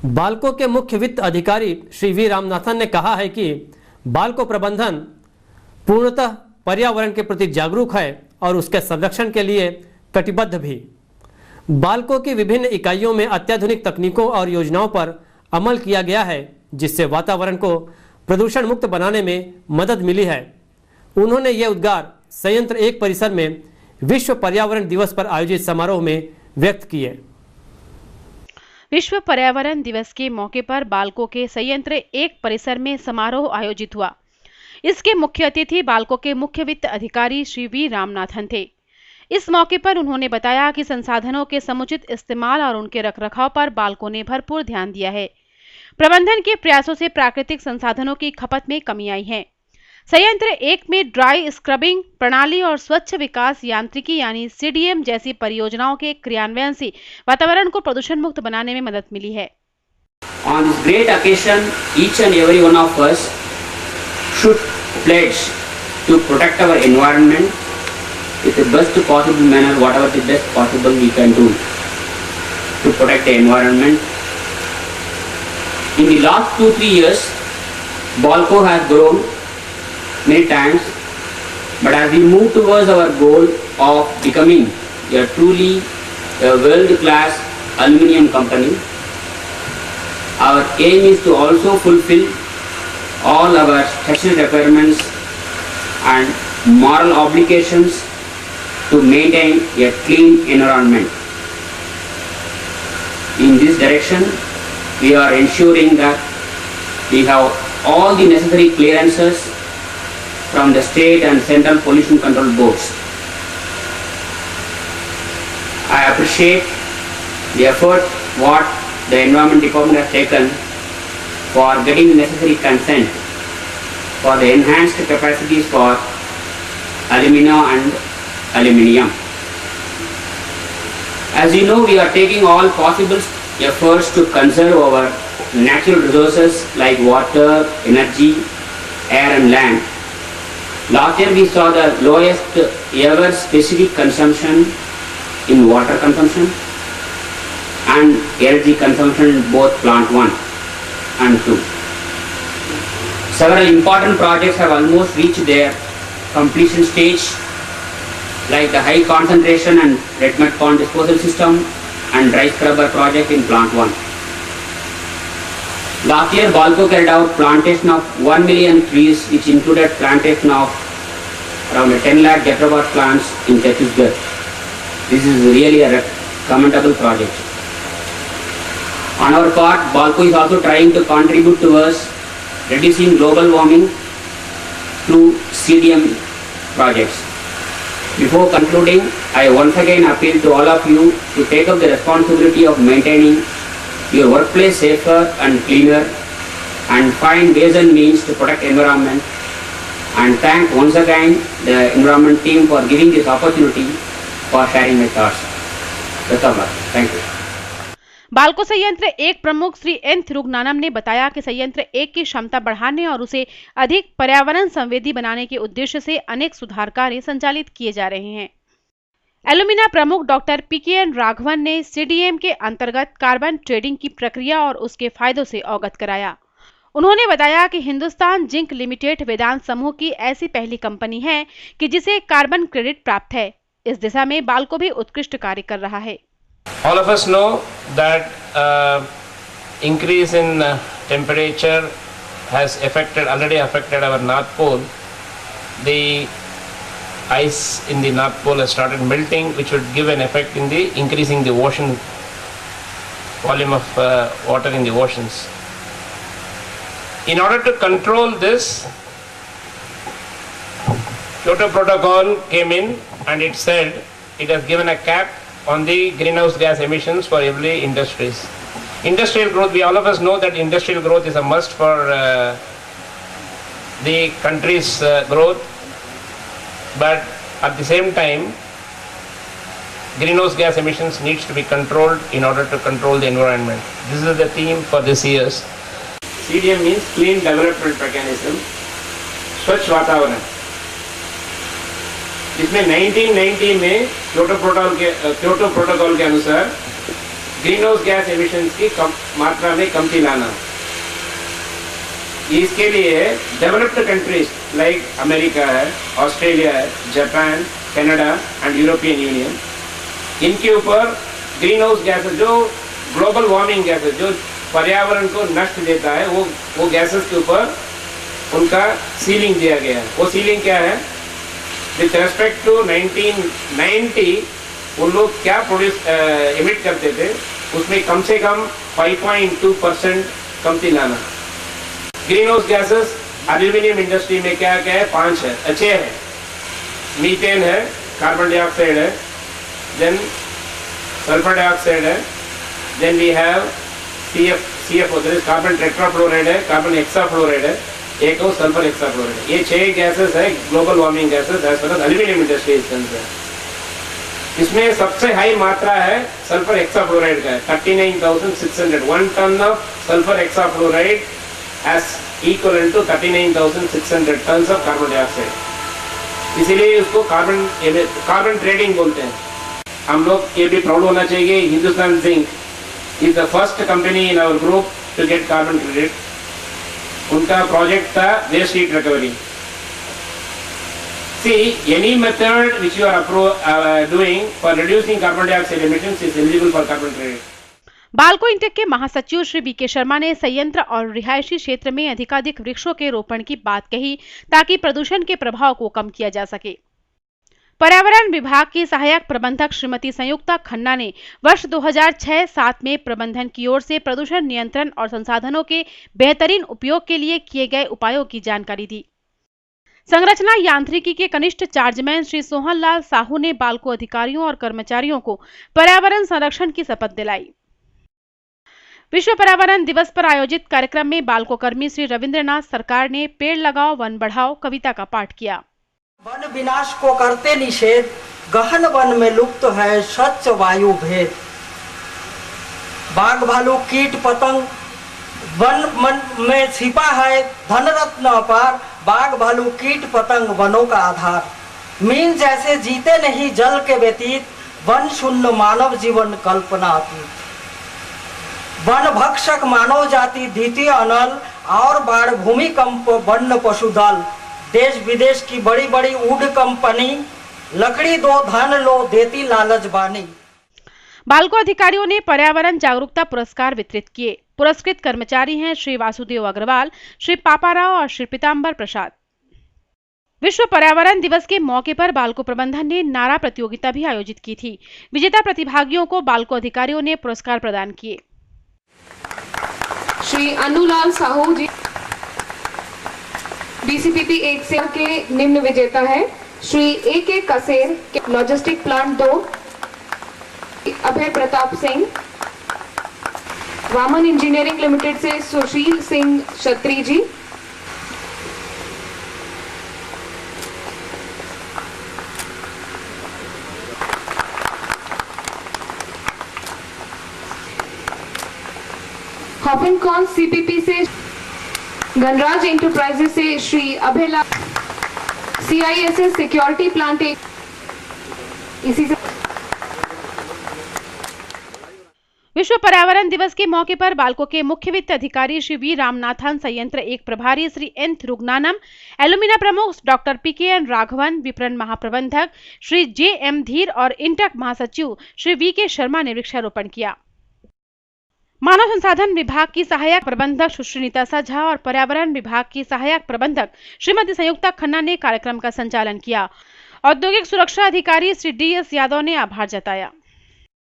बाल्को के मुख्य वित्त अधिकारी श्री वी रामनाथन ने कहा है कि बाल्को प्रबंधन पूर्णतः पर्यावरण के प्रति जागरूक है और उसके संरक्षण के लिए कटिबद्ध भी। बाल्को की विभिन्न इकाइयों में अत्याधुनिक तकनीकों और योजनाओं पर अमल किया गया है, जिससे वातावरण को प्रदूषण मुक्त बनाने में मदद मिली है। उन्होंने ये उद्गार संयंत्र एक परिसर में विश्व पर्यावरण दिवस पर आयोजित समारोह में व्यक्त किए। विश्व पर्यावरण दिवस के मौके पर बाल्को के संयंत्र एक परिसर में समारोह आयोजित हुआ। इसके मुख्य अतिथि बाल्को के मुख्य वित्त अधिकारी श्री वी रामनाथन थे। इस मौके पर उन्होंने बताया कि संसाधनों के समुचित इस्तेमाल और उनके रखरखाव पर बाल्को ने भरपूर ध्यान दिया है। प्रबंधन के प्रयासों से प्राकृतिक संसाधनों की खपत में कमी आई है। संयंत्र एक में ड्राई स्क्रबिंग प्रणाली और स्वच्छ विकास यांत्रिकी यानी CDM जैसी परियोजनाओं के क्रियान्वयन से वातावरण को प्रदूषण मुक्त बनाने में मदद मिली है। On this great occasion, each and every one of us should pledge to protect our environment with the best possible manner, whatever the best possible we can do to protect the environment. In the last 2-3 years, Balco has grown many times, but as we move towards our goal of becoming a truly world-class aluminium company, our aim is to also fulfill all our statutory requirements and moral obligations to maintain a clean environment. In this direction, we are ensuring that we have all the necessary clearances from the state and central pollution control boards. I appreciate the effort what the Environment Department has taken for getting the necessary consent for the enhanced capacities for alumina and aluminium. As you know, we are taking all possible efforts to conserve our natural resources like water, energy, air and land. Last year we saw the lowest ever specific consumption in water consumption and energy consumption in both plant 1 and 2. Several important projects have almost reached their completion stage, like the high concentration and red mud pond disposal system and dry scrubber project in plant 1. Last year Balco carried out plantation of 1 million trees, which included plantation of around 10 lakh Jatrophat plants in Chhattisgarh. This is really a commendable project. On our part, Balco is also trying to contribute towards reducing global warming through CDM projects. Before concluding, I once again appeal to all of you to take up the responsibility of maintaining your workplace safer and cleaner and find ways and means to protect environment, and thank once again the environment team for giving this opportunity for sharing my thoughts. Best of luck. Thank you. Balco संयंत्र एक प्रमुख Shri N Thirugnanam ने बताया कि संयंत्र एक की क्षमता बढ़ाने और उसे अधिक पर्यावरण संवेदी बनाने के उद्देश्य से अनेक सुधार कार्य संचालित किए जा रहे हैं। एल्यूमिना प्रमुख डॉक्टर PKN राघवन ने CDM के अंतर्गत कार्बन ट्रेडिंग की प्रक्रिया और उसके फायदों से अवगत कराया। उन्होंने बताया कि हिंदुस्तान जिंक लिमिटेड वेदांत समूह की ऐसी पहली कंपनी है कि जिसे कार्बन क्रेडिट प्राप्त है। इस दिशा में बाल्को भी उत्कृष्ट कार्य कर रहा है। All of us know that increase in temperature has already affected our North Pole. The ice in the North Pole has started melting, which would give an effect in the increasing the ocean volume of water in the oceans. In order to control this, Kyoto Protocol came in and it said it has given a cap on the greenhouse gas emissions for every industries. Industrial growth, we all of us know that industrial growth is a must for the country's growth, but at the same time greenhouse gas emissions needs to be controlled in order to control the environment. This is the theme for this year's. CDM means Clean Development Mechanism, स्वच्छ वातावरण। इसमें 1990 में Kyoto protocol के अनुसार green house gas emissions की मात्रा में कमती लाना। इसके लिए डेवलप्ड कंट्रीज लाइक अमेरिका है, ऑस्ट्रेलिया है, Japan, Canada and European union, इनके ऊपर ग्रीन हाउस गैसेस जो ग्लोबल वार्मिंग गैसेस जो पर्यावरण को नष्ट देता है वो गैसेस के ऊपर उनका सीलिंग दिया गया है। वो सीलिंग क्या है? विथ रेस्पेक्ट टू 1990 उन लोग क्या प्रोड्यूस एमिट करते थे उसमें कम से कम 5.2% कमती लाना। Green house gases aluminium industry में क्या क्या है? 5 है, अच्छे हैं। मीथेन है, कार्बन डाइऑक्साइड है, देन सल्फर डाइऑक्साइड है, then we have CFO, that is carbon tetrafluoride है, कार्बन हेक्साफ्लोराइड है, एक और सल्फर हेक्साफ्लोराइड है। ये 6 गैसेस है global warming gases as far as aluminium industry is concerned. इसमें सबसे हाई मात्रा है सल्फर हेक्साफ्लोराइड का है, 39,600। 1 ton of sulphur hexafluoride as equivalent to 39,600 tons of carbon dioxide। इसीलिए उसको कार्बन ट्रेडिंग बोलते हैं। हम लोग ये भी प्राउड होना चाहिए, Hindustan zinc is the first company in our group to get carbon credit. उनका प्रोजेक्ट था waste heat recovery. See, any method which you are doing for reducing carbon dioxide emissions is eligible for carbon credit। Balco intake के महासचिव Shri BK Sharma ने संयंत्र और रिहायशी क्षेत्र में अधिकाधिक वृक्षों के रोपण की बात कही ताकि प्रदूषण के प्रभाव को कम किया जा सके। पर्यावरण विभाग की सहायक प्रबंधक श्रीमती संयुक्ता खन्ना ने वर्ष 2006-07 में प्रबंधन की ओर से प्रदूषण नियंत्रण और संसाधनों के बेहतरीन उपयोग के लिए किए गए उपायों की जानकारी दी। संरचना यांत्रिकी के कनिष्ठ चार्जमैन श्री सोहन लाल साहू ने बाल्को अधिकारियों और कर्मचारियों को पर्यावरण संरक्षण की शपथ दिलाई। विश्व पर्यावरण दिवस पर आयोजित कार्यक्रम में बाल्को कर्मी श्री रविंद्रनाथ सरकार ने पेड़ लगाओ वन बढ़ाओ कविता का पाठ किया। वन विनाश को करते निषेध, गहन वन में लुप्त है स्वच्छ वायु भेद। बाघ भालू कीट पतंग वन मन में छिपा है धन रत्न अपार। बाघ भालू कीट पतंग वनों का आधार। मीन जैसे जीते नहीं जल के व्यतीत, वन शून्य मानव जीवन कल्पना अतीत। वन भक्षक मानव जाति द्वितीय अनल, और बाढ़ भूमिकंप वन्य पशुदल। देश विदेश की बड़ी बड़ी वुड कंपनी, लकड़ी दो धन लो देती लालच बानी। बाल्को अधिकारियों ने पर्यावरण जागरूकता पुरस्कार वितरित किए। पुरस्कृत कर्मचारी हैं श्री वासुदेव अग्रवाल, श्री पापाराव और श्री पीताम्बर प्रसाद। विश्व पर्यावरण दिवस के मौके पर बाल्को प्रबंधन ने नारा प्रतियोगिता भी आयोजित की थी। विजेता प्रतिभागियों को बाल्को अधिकारियों ने पुरस्कार प्रदान किए। श्री अनुलाल साहू जी DCPP 1 से के निम्न विजेता है। श्री A.K. कसेर लॉजिस्टिक प्लांट 2, अभय प्रताप सिंह, वामन इंजीनियरिंग लिमिटेड से सुशील सिंह छत्री जी, हॉपिनकॉन CPP से गणराज इंटरप्राइजेस से श्री अभेला, CISS सिक्योरिटी प्लांट इसी से। विश्व पर्यावरण दिवस के मौके पर बाल्को के मुख्य वित्त अधिकारी श्री वी रामनाथन, संयंत्र एक प्रभारी श्री N रुगनानम, एलुमिना प्रमुख डॉक्टर PKN राघवन, विपणन महाप्रबंधक श्री JM धीर और इंटक महासचिव श्री VK शर्मा ने वृक्षारोपण किया। मानव संसाधन विभाग की सहायक प्रबंधक सुश्री झा और पर्यावरण विभाग की सहायक प्रबंधक श्रीमती संयुक्ता खन्ना ने कार्यक्रम का संचालन किया। औद्योगिक सुरक्षा अधिकारी श्री DS यादव ने आभार जताया।